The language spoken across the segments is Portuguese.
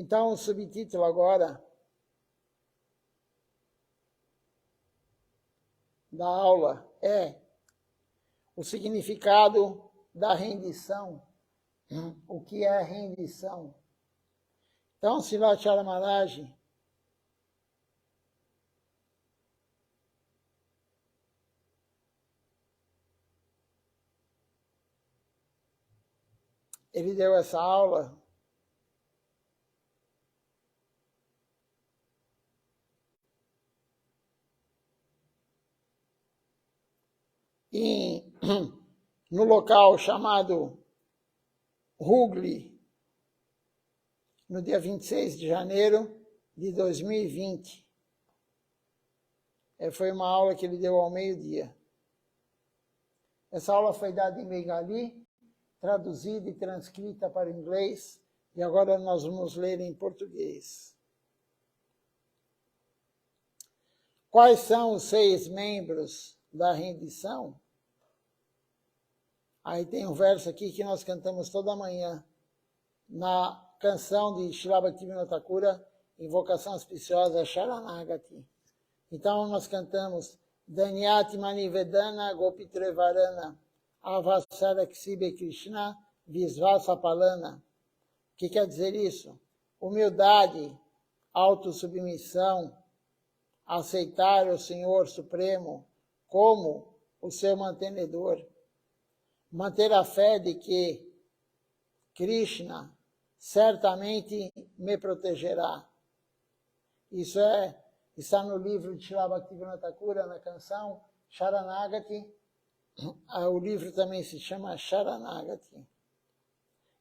Então, o subtítulo agora da aula é o significado da rendição. O que é rendição? Então, Srila Maharaj ele deu essa aula no local chamado Hooghly, no dia 26 de janeiro de 2020. Foi uma aula que ele deu ao meio-dia. Essa aula foi dada em Bengali, traduzida e transcrita para o inglês, e agora nós vamos ler em português. Quais são os 6 membros da rendição? Aí tem um verso aqui que nós cantamos toda manhã, na canção de Srila Bhaktivinoda Thakura, Invocação Auspiciosa Sharanagati. Então nós cantamos Danyati Manivedana Gopitrevarana Avasaraksibe Krishna Visvasapalana. O que quer dizer isso? Humildade, autossubmissão, aceitar o Senhor Supremo como o seu mantenedor, manter a fé de que Krishna certamente me protegerá. Isso está no livro de Srila Bhaktivinoda Thakura, na canção Sharanagati. O livro também se chama Sharanagati.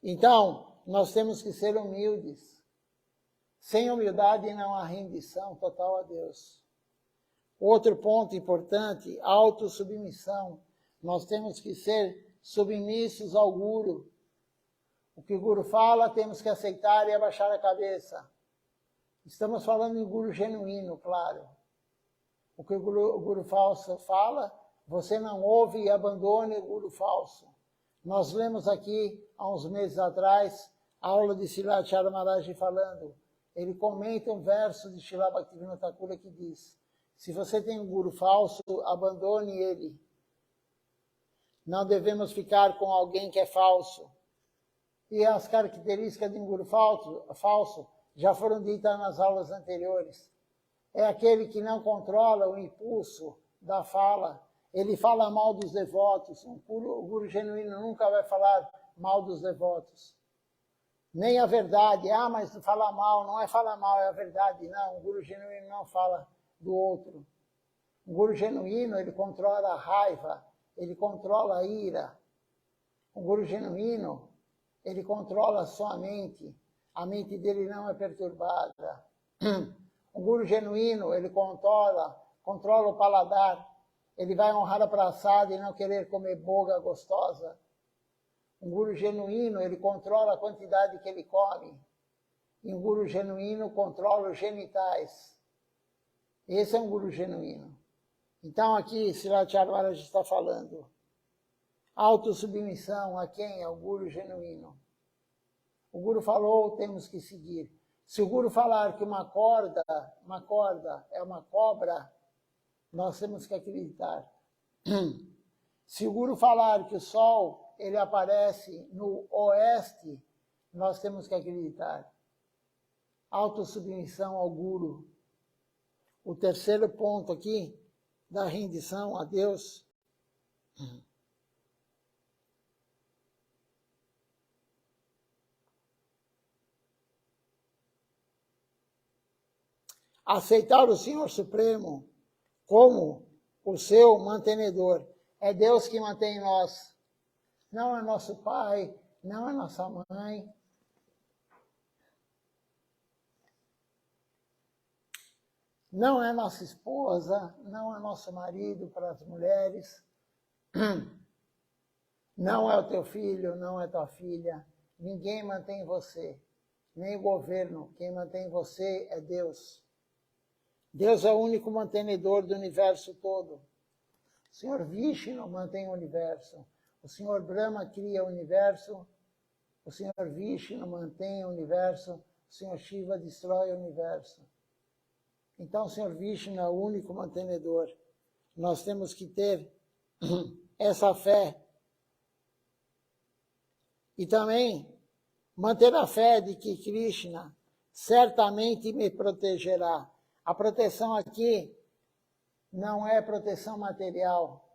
Então, nós temos que ser humildes. Sem humildade não há rendição total a Deus. Outro ponto importante, autossubmissão. Nós temos que ser submissos ao Guru. O que o Guru fala, temos que aceitar e abaixar a cabeça. Estamos falando em Guru genuíno, claro. O que o Guru falso fala, você não ouve e abandone o Guru falso. Nós lemos aqui, há uns meses atrás, a aula de Srila Maharaj falando. Ele comenta um verso de Srila Bhaktivinoda Thakura que diz: se você tem um Guru falso, abandone ele. Não devemos ficar com alguém que é falso. E as características de um Guru falso já foram ditas nas aulas anteriores. É aquele que não controla o impulso da fala. Ele fala mal dos devotos. O Guru genuíno nunca vai falar mal dos devotos. Nem a verdade. Mas falar mal, não é falar mal, é a verdade. Não, o Guru genuíno não fala do outro. O Guru genuíno, ele controla a raiva, ele controla a ira. O Guru genuíno, ele controla a sua mente. A mente dele não é perturbada. O Guru genuíno, ele controla o paladar. Ele vai honrar a praçada e não querer comer boga gostosa. Um Guru genuíno, ele controla a quantidade que ele come. E um Guru genuíno controla os genitais. Esse é um Guru genuíno. Então aqui, Srila Maharaj está falando. Autossubmissão a quem? Ao Guru genuíno. O Guru falou, temos que seguir. Se o Guru falar que uma corda é uma cobra, nós temos que acreditar. Se o Guru falar que o sol ele aparece no oeste, nós temos que acreditar. Autossubmissão ao Guru. O terceiro ponto aqui, da rendição a Deus, aceitar o Senhor Supremo como o seu mantenedor. É Deus que mantém nós. Não é nosso pai, não é nossa mãe. Não é nossa esposa, não é nosso marido para as mulheres. Não é o teu filho, não é tua filha. Ninguém mantém você, nem o governo. Quem mantém você é Deus. Deus é o único mantenedor do universo todo. O Senhor Vishnu mantém o universo. O Senhor Brahma cria o universo. O Senhor Vishnu mantém o universo. o Senhor Shiva destrói o universo. Então, o Senhor Vishnu é o único mantenedor. Nós temos que ter essa fé. E também manter a fé de que Krishna certamente me protegerá. A proteção aqui não é proteção material.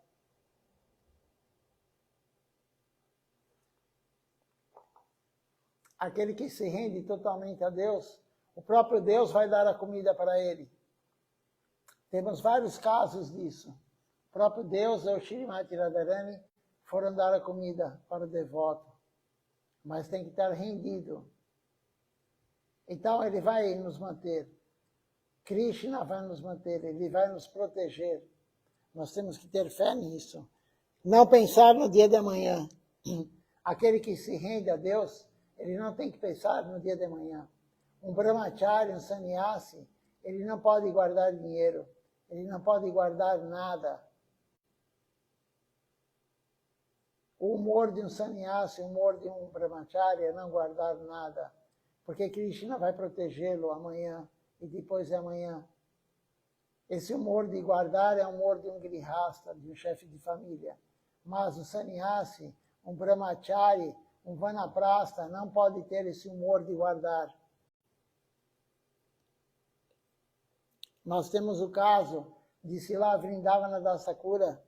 Aquele que se rende totalmente a Deus, o próprio Deus vai dar a comida para ele. Temos vários casos disso. O próprio Deus e o Shrimati Radharani foram dar a comida para o devoto, mas tem que estar rendido. Então ele vai nos manter. Krishna vai nos manter, ele vai nos proteger. Nós temos que ter fé nisso. Não pensar no dia de amanhã. Aquele que se rende a Deus, ele não tem que pensar no dia de amanhã. Um brahmachari, um sannyasi, ele não pode guardar dinheiro, ele não pode guardar nada. O humor de um sannyasi, o humor de um brahmachari é não guardar nada, porque Krishna vai protegê-lo amanhã e depois de amanhã. Esse humor de guardar é o humor de um grihasta, de um chefe de família. Mas o sannyasi, um brahmachari, um vanaprastha não pode ter esse humor de guardar. Nós temos o caso de Srila Vrindavana Das Thakura,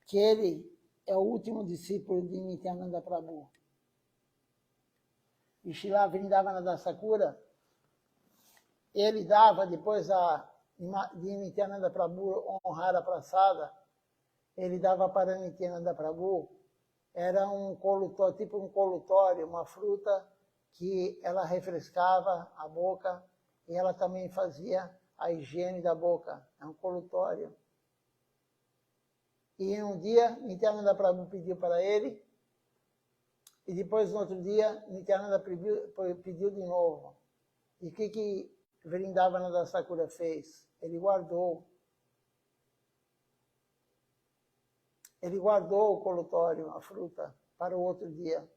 que ele é o último discípulo de Nityananda Prabhu. E Srila Vrindavana Das Thakura, ele dava, depois de Nityananda Prabhu honrar a praçada, ele dava para Nityananda Prabhu, era um colutório, tipo um colutório, uma fruta que ela refrescava a boca e ela também fazia a higiene da boca. É um colutório. E um dia, Nityananda Prabhu pediu para ele, e depois, no outro dia, Nityananda pediu de novo. E o que Vrindavana Das Thakura fez? Ele guardou. Ele guardou o colutório, a fruta, para o outro dia.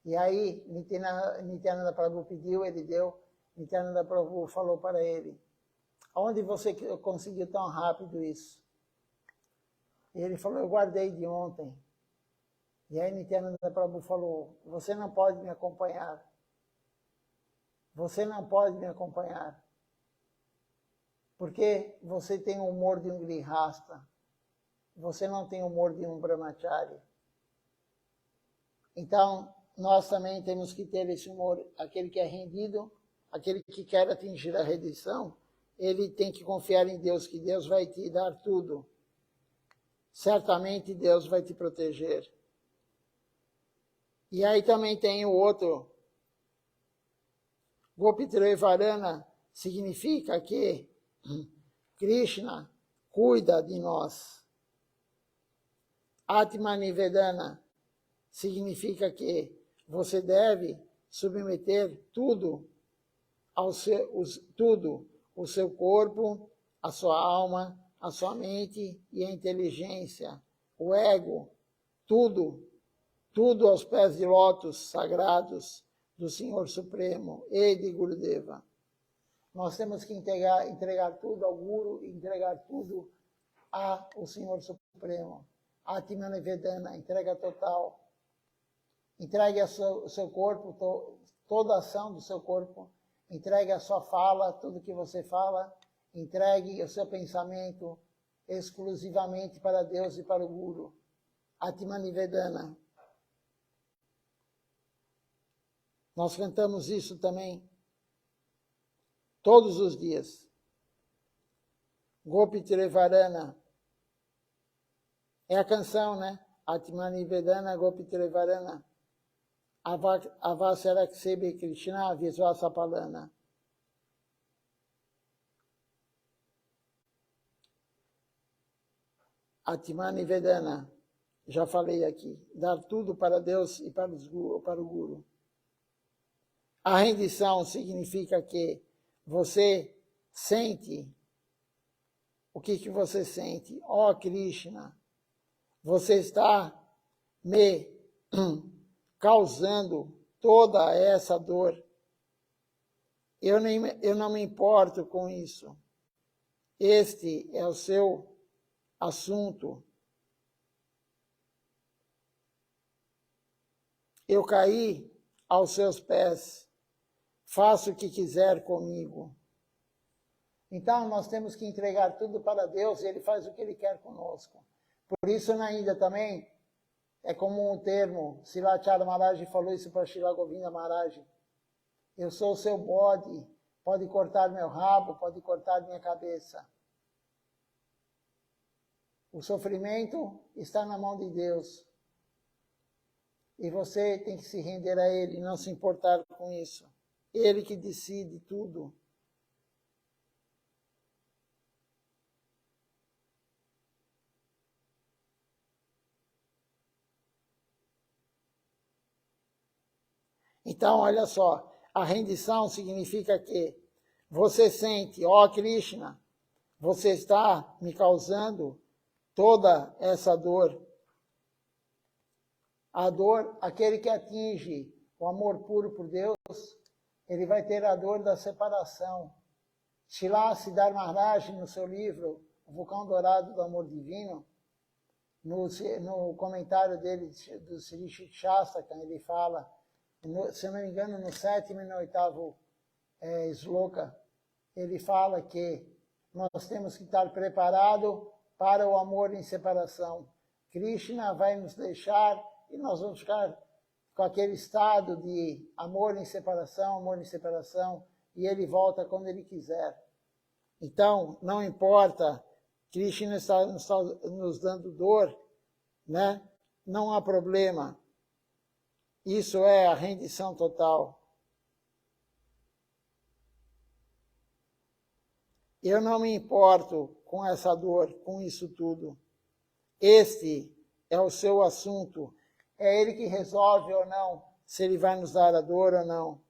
E aí, Nityananda Prabhu pediu, ele deu. Nityananda Prabhu falou para ele, onde você conseguiu tão rápido isso? E ele falou, eu guardei de ontem. E aí Nityananda Prabhu falou, você não pode me acompanhar. Você não pode me acompanhar. Porque você tem o humor de um grihasta. Você não tem o humor de um brahmachari. Então, nós também temos que ter esse humor. Aquele que é rendido, aquele que quer atingir a redenção, ele tem que confiar em Deus, que Deus vai te dar tudo. Certamente Deus vai te proteger. E aí também tem o outro. Gopitrivarana significa que Krishna cuida de nós. Atmanivedana significa que você deve submeter tudo o seu corpo, a sua alma, a sua mente e a inteligência, o ego, tudo aos pés de lótus sagrados do Senhor Supremo e de Gurudeva. Nós temos que entregar tudo ao Guru, entregar tudo ao Senhor Supremo. Atmanivedana, entrega total. Entregue o seu corpo, toda a ação do seu corpo. Entregue a sua fala, tudo que você fala. Entregue o seu pensamento exclusivamente para Deus e para o Guru. Atmanivedana. Nós cantamos isso também todos os dias. Gopitrivarana. É a canção, né? Atmanivedana Gopitrivarana. Avasaraksebi Krishna Visvasapalana. Atmanivedana. Já falei aqui. Dar tudo para Deus e para o Guru. A rendição significa que você sente. O que você sente? Ó Krishna, você está me causando toda essa dor. Eu não me importo com isso. Este é o seu assunto. Eu caí aos seus pés. Faça o que quiser comigo. Então, nós temos que entregar tudo para Deus e Ele faz o que Ele quer conosco. Por isso, na Índia também, é como um termo, Silachara Maharaj falou isso para Srila Govinda Maharaj. Eu sou o seu bode, pode cortar meu rabo, pode cortar minha cabeça. O sofrimento está na mão de Deus. E você tem que se render a Ele, não se importar com isso. Ele que decide tudo. Então, olha só, a rendição significa que você sente, ó Krishna, você está me causando toda essa dor. A dor, aquele que atinge o amor puro por Deus, ele vai ter a dor da separação. Srila Siddhar Maharaj, no seu livro, O Vulcão Dourado do Amor Divino, no comentário dele do Sri Shastaka, ele fala, se eu não me engano, no 7º e no 8º sloka, ele fala que nós temos que estar preparados para o amor em separação. Krishna vai nos deixar e nós vamos ficar com aquele estado de amor em separação, e ele volta quando ele quiser. Então, não importa, Krishna está nos dando dor, né? Não há problema. Isso é a rendição total. Eu não me importo com essa dor, com isso tudo. Este é o seu assunto. É Ele que resolve ou não, se Ele vai nos dar a dor ou não.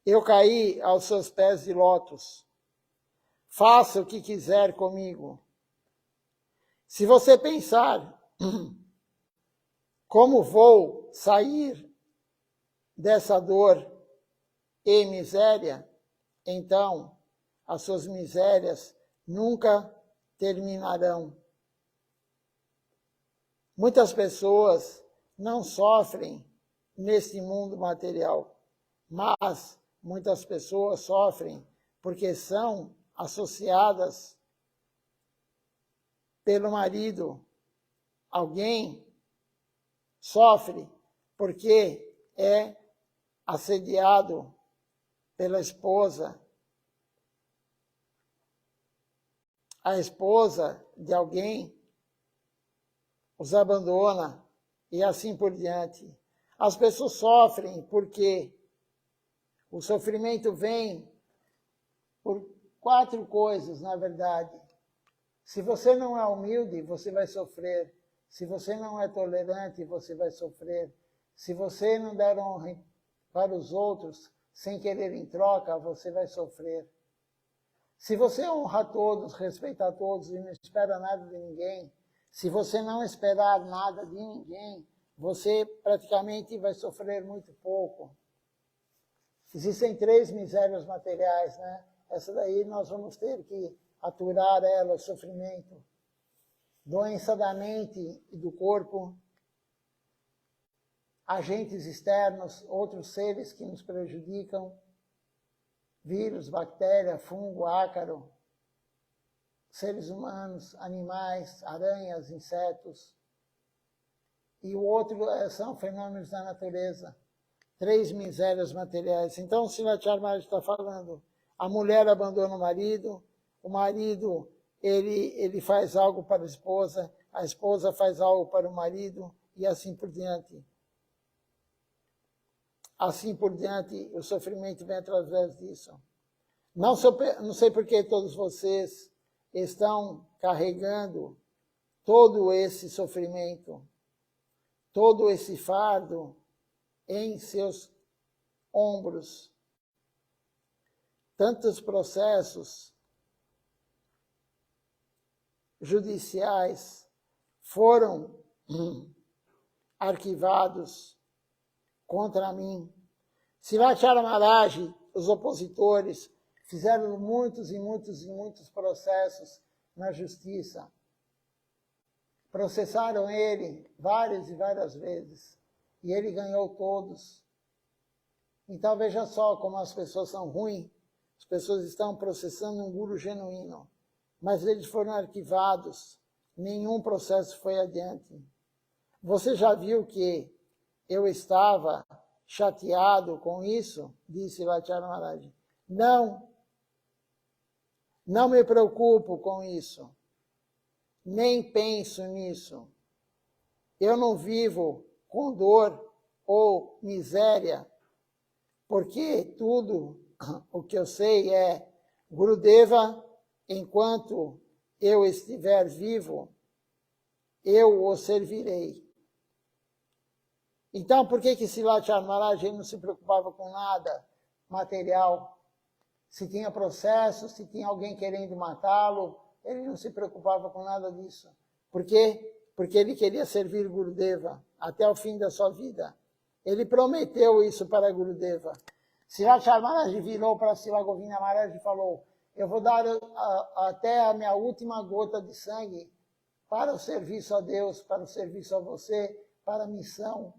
Eu caí aos seus pés de lótus. Faça o que quiser comigo. Se você pensar, como vou sair dessa dor e miséria, então as suas misérias nunca terminarão. Muitas pessoas não sofrem neste mundo material, mas muitas pessoas sofrem porque são associadas pelo marido. Alguém sofre porque é assediado pela esposa. A esposa de alguém os abandona e assim por diante. As pessoas sofrem porque o sofrimento vem por 4 coisas, na verdade. Se você não é humilde, você vai sofrer. Se você não é tolerante, você vai sofrer. Se você não der honra para os outros, sem querer em troca, você vai sofrer. Se você honra todos, respeita todos e não espera nada de ninguém, se você não esperar nada de ninguém, você praticamente vai sofrer muito pouco. Existem 3 misérias materiais, né? Essa daí nós vamos ter que aturar ela, o sofrimento. Doença da mente e do corpo, agentes externos, outros seres que nos prejudicam, vírus, bactéria, fungo, ácaro, seres humanos, animais, aranhas, insetos. E o outro são fenômenos da natureza. 3 misérias materiais. Então, o Srila Maharaj está falando, a mulher abandona o marido ele faz algo para a esposa faz algo para o marido, e assim por diante. Assim por diante, o sofrimento vem através disso. Não sei por que todos vocês estão carregando todo esse sofrimento, todo esse fardo em seus ombros. Tantos processos judiciais foram arquivados contra mim. Srivacharya Maharaj, os opositores, fizeram muitos processos na justiça. Processaram ele várias e várias vezes. E ele ganhou todos. Então veja só como as pessoas são ruins. As pessoas estão processando um guru genuíno. Mas eles foram arquivados. Nenhum processo foi adiante. Você já viu que eu estava chateado com isso? Disse Srivacharya Maharaj. Não me preocupo com isso. Nem penso nisso. Eu não vivo com dor ou miséria, porque tudo o que eu sei é Gurudeva, enquanto eu estiver vivo, eu o servirei. Então, por que Srivacharya Maharaj não se preocupava com nada material? Se tinha processo, se tinha alguém querendo matá-lo, ele não se preocupava com nada disso. Por quê? Porque ele queria servir Gurudeva até o fim da sua vida. Ele prometeu isso para Gurudeva. Srivacharya Maharaj virou para Srila Govinda Maharaj e falou: eu vou dar até a minha última gota de sangue para o serviço a Deus, para o serviço a você, para a missão,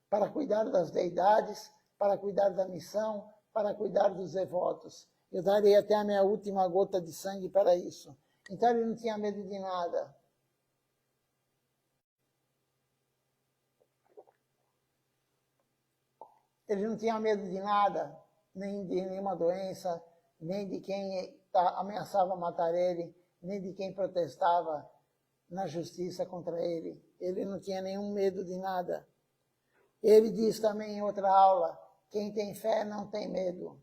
para cuidar das deidades, para cuidar da missão, para cuidar dos devotos. Eu darei até a minha última gota de sangue para isso. Então ele não tinha medo de nada. Ele não tinha medo de nada, nem de nenhuma doença, nem de quem ameaçava matar ele, nem de quem protestava na justiça contra ele. Ele não tinha nenhum medo de nada. Ele diz também em outra aula, quem tem fé não tem medo.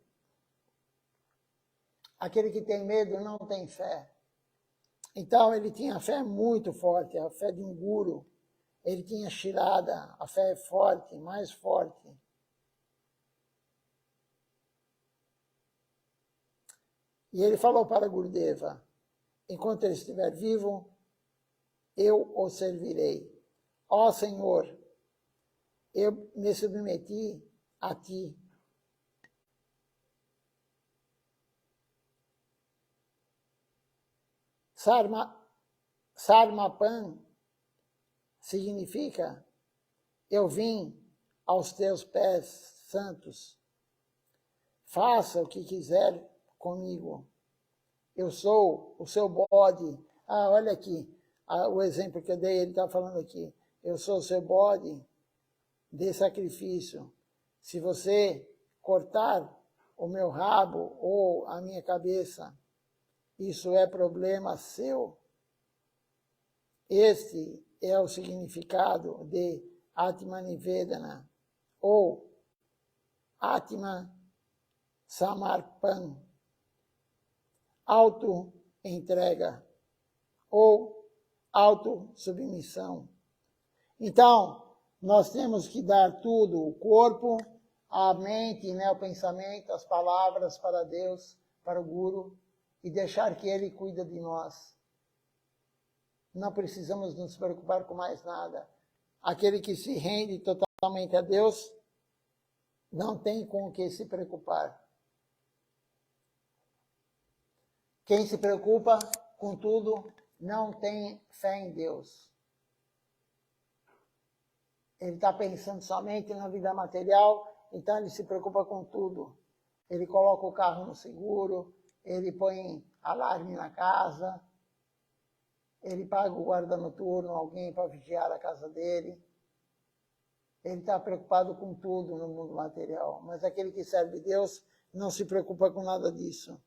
Aquele que tem medo não tem fé. Então ele tinha a fé muito forte, a fé de um guru. Ele tinha Shirada, a fé forte, mais forte. E ele falou para Gurudeva, enquanto ele estiver vivo, eu o servirei. Ó Senhor, eu me submeti a ti. Sarmapan significa eu vim aos teus pés santos. Faça o que quiser comigo. Eu sou o seu bode. Olha aqui, o exemplo que eu dei, ele está falando aqui. Eu sou o seu bode de sacrifício. Se você cortar o meu rabo ou a minha cabeça, isso é problema seu. Este é o significado de Atmanivedana ou Atma Samarpan, auto-entrega ou auto-submissão. Então, nós temos que dar tudo, o corpo, a mente, o pensamento, as palavras para Deus, para o Guru, e deixar que Ele cuide de nós. Não precisamos nos preocupar com mais nada. Aquele que se rende totalmente a Deus, não tem com o que se preocupar. Quem se preocupa com tudo, não tem fé em Deus. Ele está pensando somente na vida material, então ele se preocupa com tudo. Ele coloca o carro no seguro, ele põe alarme na casa, ele paga o guarda noturno, alguém para vigiar a casa dele. Ele está preocupado com tudo no mundo material. Mas aquele que serve Deus não se preocupa com nada disso.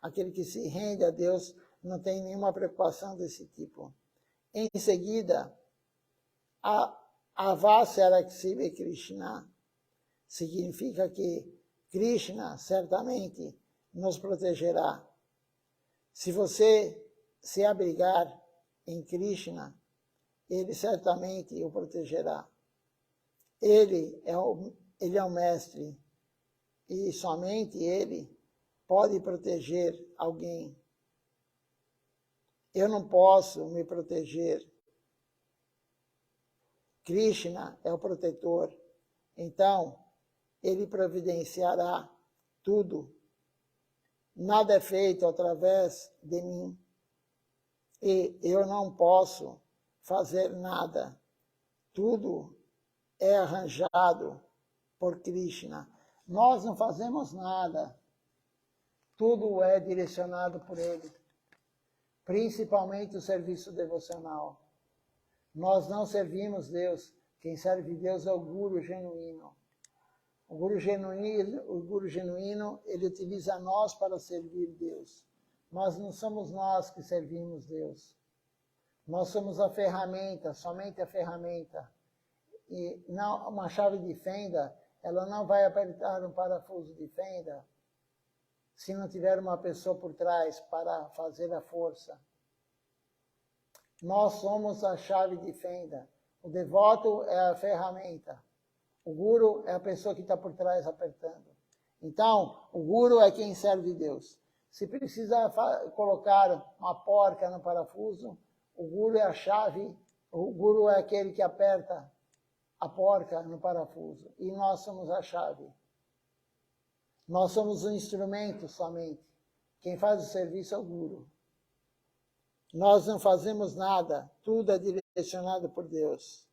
Aquele que se rende a Deus não tem nenhuma preocupação desse tipo. Em seguida, Avasaraksive Krishna significa que Krishna certamente nos protegerá. Se você se abrigar em Krishna, ele certamente o protegerá. Ele é o mestre e somente ele pode proteger alguém. Eu não posso me proteger. Krishna é o protetor. Então, ele providenciará tudo. Nada é feito através de mim. E eu não posso fazer nada. Tudo é arranjado por Krishna. Nós não fazemos nada. Tudo é direcionado por ele. Principalmente o serviço devocional. Nós não servimos Deus. Quem serve Deus é o Guru genuíno. O Guru genuíno, ele utiliza nós para servir Deus. Mas não somos nós que servimos Deus. Nós somos a ferramenta, somente a ferramenta. E não, uma chave de fenda, ela não vai apertar um parafuso de fenda se não tiver uma pessoa por trás para fazer a força. Nós somos a chave de fenda. O devoto é a ferramenta. O guru é a pessoa que está por trás apertando. Então, o guru é quem serve Deus. Se precisa colocar uma porca no parafuso, o guru é a chave, o guru é aquele que aperta a porca no parafuso. E nós somos a chave. Nós somos um instrumento somente. Quem faz o serviço é o guru. Nós não fazemos nada. Tudo é direcionado por Deus.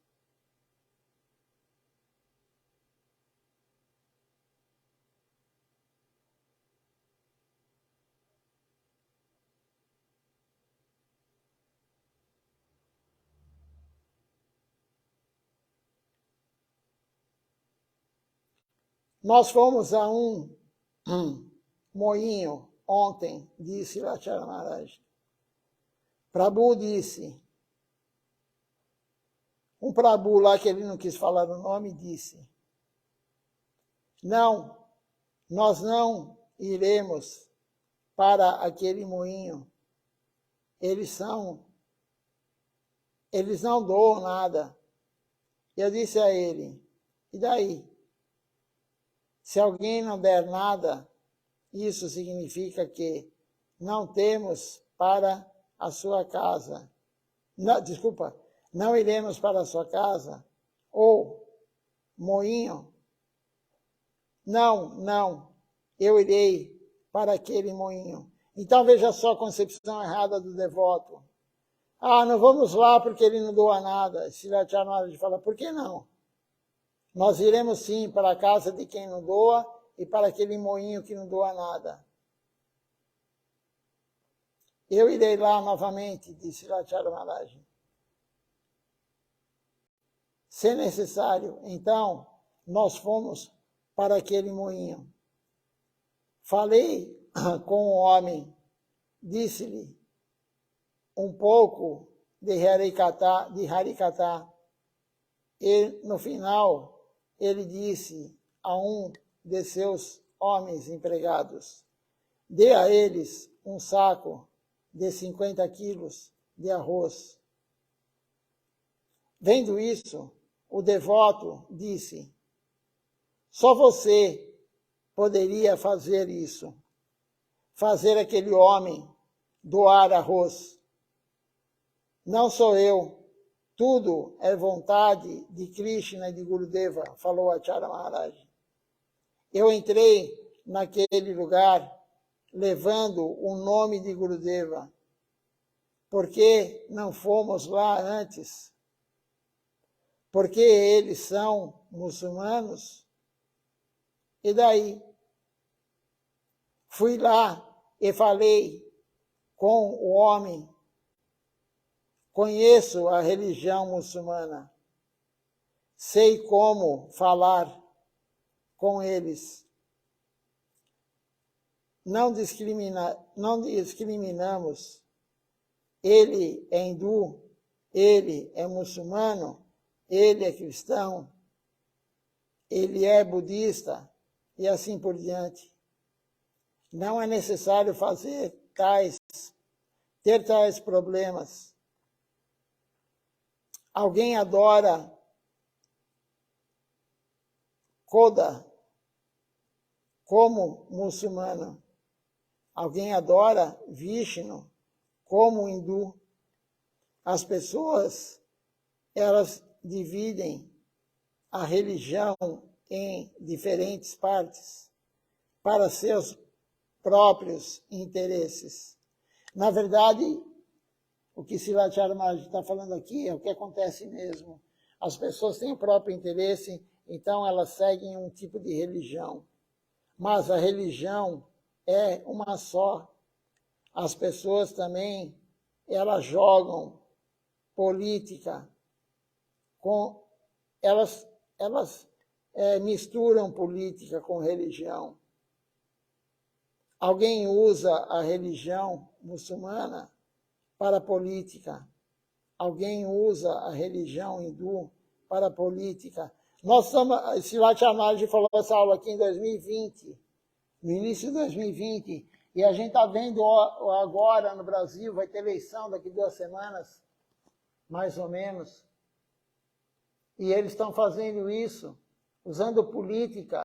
Nós fomos a um moinho ontem, disse Rachara Maharaj. Prabhu disse, um Prabhu lá que ele não quis falar o nome, disse, não, nós não iremos para aquele moinho. Eles não doam nada. Eu disse a ele, e daí? Se alguém não der nada, isso significa que não temos para a sua casa. Não, desculpa, não iremos para a sua casa. Ou, moinho, não, eu irei para aquele moinho. Então veja só a concepção errada do devoto. Ah, não vamos lá porque ele não doa nada. Sriracharya Maharaj fala, por que não? Nós iremos sim para a casa de quem não doa e para aquele moinho que não doa nada. Eu irei lá novamente, disse Sriracharya Maharaj. Se necessário, então, nós fomos para aquele moinho. Falei com o homem, disse-lhe um pouco de Harikata, e no final ele disse a um de seus homens empregados, dê a eles um saco de 50 quilos de arroz. Vendo isso, o devoto disse, só você poderia fazer isso, fazer aquele homem doar arroz. Não sou eu. Tudo é vontade de Krishna e de Gurudeva, falou Acharya Maharaj. Eu entrei naquele lugar levando o nome de Gurudeva. Por que não fomos lá antes? Porque eles são muçulmanos? E daí? Fui lá e falei com o homem. Conheço a religião muçulmana. Sei como falar com eles. Não discriminamos. Ele é hindu, ele é muçulmano, ele é cristão, ele é budista e assim por diante. Não é necessário ter tais problemas. Alguém adora Koda como muçulmano. Alguém adora Vishnu como hindu. As pessoas, elas dividem a religião em diferentes partes para seus próprios interesses. Na verdade, o que Sivat Sharma está falando aqui é o que acontece mesmo. As pessoas têm o próprio interesse, então elas seguem um tipo de religião. Mas a religião é uma só. As pessoas também, elas jogam política, elas misturam política com religião. Alguém usa a religião muçulmana para a política. Alguém usa a religião hindu para a política. Sivat Sharma falou essa aula aqui em 2020, no início de 2020, e a gente está vendo agora no Brasil, vai ter eleição daqui 2 semanas, mais ou menos, e eles estão fazendo isso, usando política